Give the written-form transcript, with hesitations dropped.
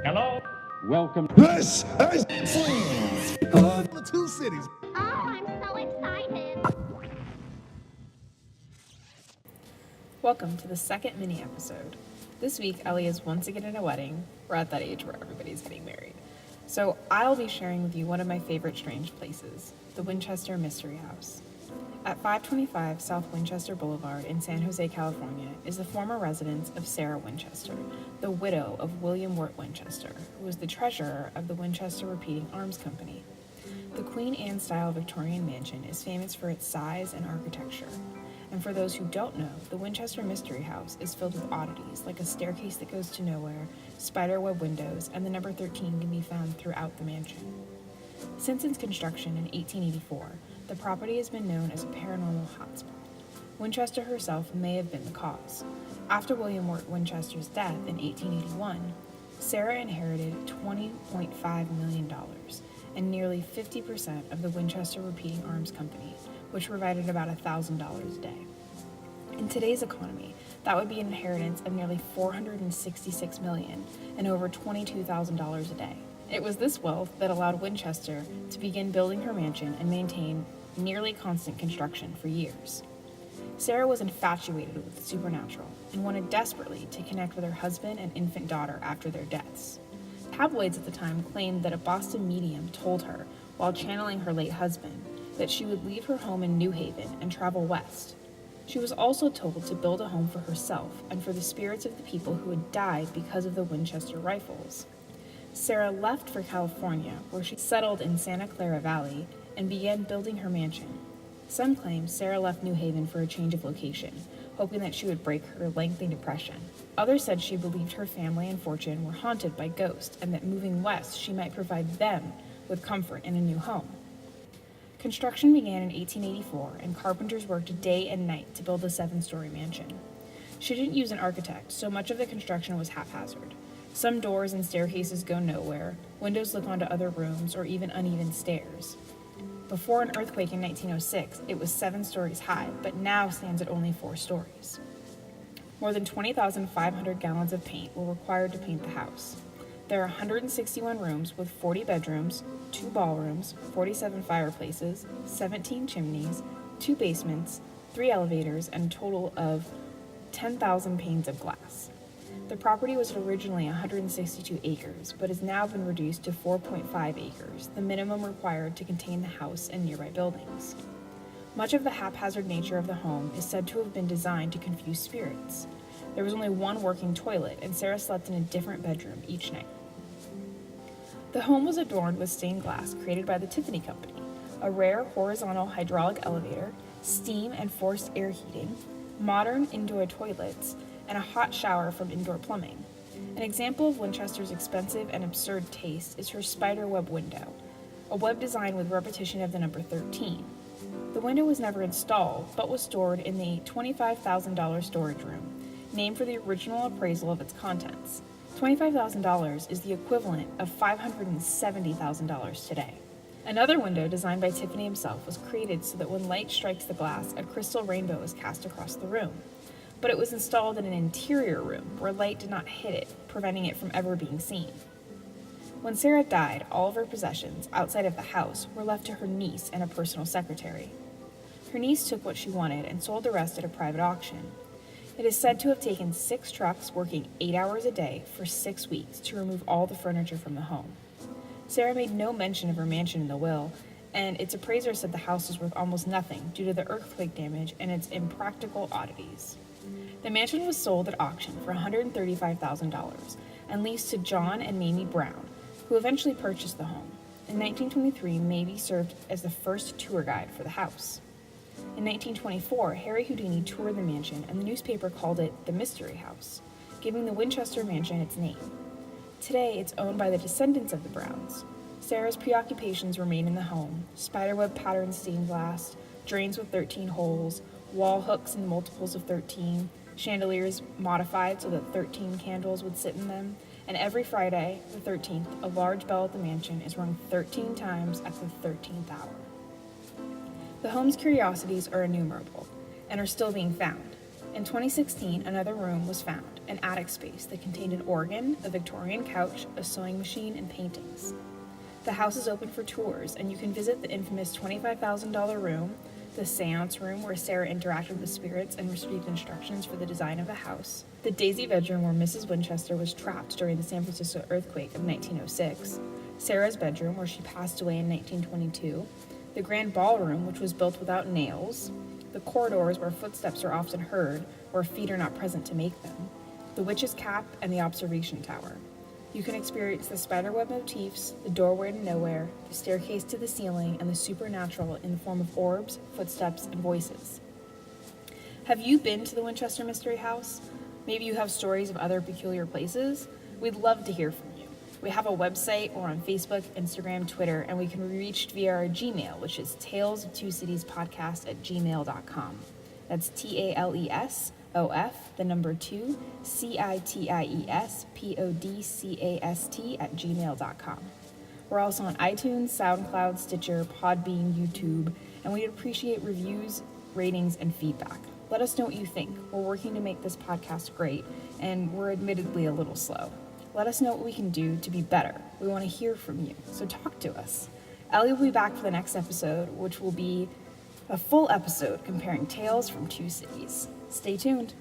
Hello? Welcome. This is the two cities. Oh, I'm so excited. Welcome to the second mini episode. This week, Ellie is once again at a wedding. We're at that age where everybody's getting married. So I'll be sharing with you one of my favorite strange places, the Winchester Mystery House. At 525 South Winchester Boulevard in San Jose, California, is the former residence of Sarah Winchester, the widow of William Wirt Winchester, who was the treasurer of the Winchester Repeating Arms Company. The Queen Anne-style Victorian mansion is famous for its size and architecture. And for those who don't know, the Winchester Mystery House is filled with oddities, like a staircase that goes to nowhere, spiderweb windows, and the number 13 can be found throughout the mansion. Since its construction in 1884, the property has been known as a paranormal hotspot. Winchester herself may have been the cause. After William Wirt Winchester's death in 1881, Sarah inherited $20.5 million and nearly 50% of the Winchester Repeating Arms Company, which provided about $1,000 a day. In today's economy, that would be an inheritance of nearly $466 million and over $22,000 a day. It was this wealth that allowed Winchester to begin building her mansion and maintain nearly constant construction for years. Sarah was infatuated with the supernatural and wanted desperately to connect with her husband and infant daughter after their deaths. Tabloids at the time claimed that a Boston medium told her, while channeling her late husband, that she would leave her home in New Haven and travel west. She was also told to build a home for herself and for the spirits of the people who had died because of the Winchester rifles. Sarah left for California, where she settled in Santa Clara Valley and began building her mansion. Some claim Sarah left New Haven for a change of location, hoping that she would break her lengthy depression. Others said she believed her family and fortune were haunted by ghosts and that moving west she might provide them with comfort in a new home. Construction began in 1884, and carpenters worked day and night to build a 7-story mansion. She didn't use an architect, so much of the construction was haphazard. Some doors and staircases go nowhere, windows look onto other rooms, or even uneven stairs. Before an earthquake in 1906, it was 7 stories high, but now stands at only 4 stories. More than 20,500 gallons of paint were required to paint the house. There are 161 rooms with 40 bedrooms, 2 ballrooms, 47 fireplaces, 17 chimneys, 2 basements, 3 elevators, and a total of 10,000 panes of glass. The property was originally 162 acres, but has now been reduced to 4.5 acres, the minimum required to contain the house and nearby buildings. Much of the haphazard nature of the home is said to have been designed to confuse spirits. There was only one working toilet, and Sarah slept in a different bedroom each night. The home was adorned with stained glass created by the Tiffany Company, a rare horizontal hydraulic elevator, steam and forced air heating, modern indoor toilets, and a hot shower from indoor plumbing. An example of Winchester's expensive and absurd taste is her spiderweb window, a web design with repetition of the number 13. The window was never installed, but was stored in the $25,000 storage room, named for the original appraisal of its contents. $25,000 is the equivalent of $570,000 today. Another window, designed by Tiffany himself, was created so that when light strikes the glass, a crystal rainbow is cast across the room. But it was installed in an interior room where light did not hit it, preventing it from ever being seen. When Sarah died, all of her possessions, outside of the house, were left to her niece and a personal secretary. Her niece took what she wanted and sold the rest at a private auction. It is said to have taken 6 trucks working 8 hours a day for 6 weeks to remove all the furniture from the home. Sarah made no mention of her mansion in the will, and its appraiser said the house was worth almost nothing due to the earthquake damage and its impractical oddities. The mansion was sold at auction for $135,000 and leased to John and Mamie Brown, who eventually purchased the home. In 1923, Mamie served as the first tour guide for the house. In 1924, Harry Houdini toured the mansion, and the newspaper called it the Mystery House, giving the Winchester mansion its name. Today, it's owned by the descendants of the Browns. Sarah's preoccupations remain in the home: spiderweb patterned stained glass, drains with 13 holes, wall hooks in multiples of 13, chandeliers modified so that 13 candles would sit in them, and every Friday, the 13th, a large bell at the mansion is rung 13 times at the 13th hour. The home's curiosities are innumerable and are still being found. In 2016, another room was found, an attic space that contained an organ, a Victorian couch, a sewing machine, and paintings. The house is open for tours, and you can visit the infamous $25,000 room, the seance room where Sarah interacted with spirits and received instructions for the design of the house, the Daisy bedroom where Mrs. Winchester was trapped during the San Francisco earthquake of 1906, Sarah's bedroom where she passed away in 1922, the grand ballroom which was built without nails, the corridors where footsteps are often heard, where feet are not present to make them, the witch's cap, and the observation tower. You can experience the spiderweb motifs, the doorway to nowhere, the staircase to the ceiling, and the supernatural in the form of orbs, footsteps, and voices. Have you been to the Winchester Mystery House? Maybe you have stories of other peculiar places? We'd love to hear from you. We have a website or on Facebook, Instagram, Twitter, and we can be reached via our Gmail, which is talesoftwocitiespodcast@gmail.com. That's TALESOF, 2, CITIESPODCAST@gmail.com. We're also on iTunes, SoundCloud, Stitcher, Podbean, YouTube, and we'd appreciate reviews, ratings, and feedback. Let us know what you think. We're working to make this podcast great, and we're admittedly a little slow. Let us know what we can do to be better. We want to hear from you, so talk to us. Ellie will be back for the next episode, which will be a full episode comparing tales from two cities. Stay tuned.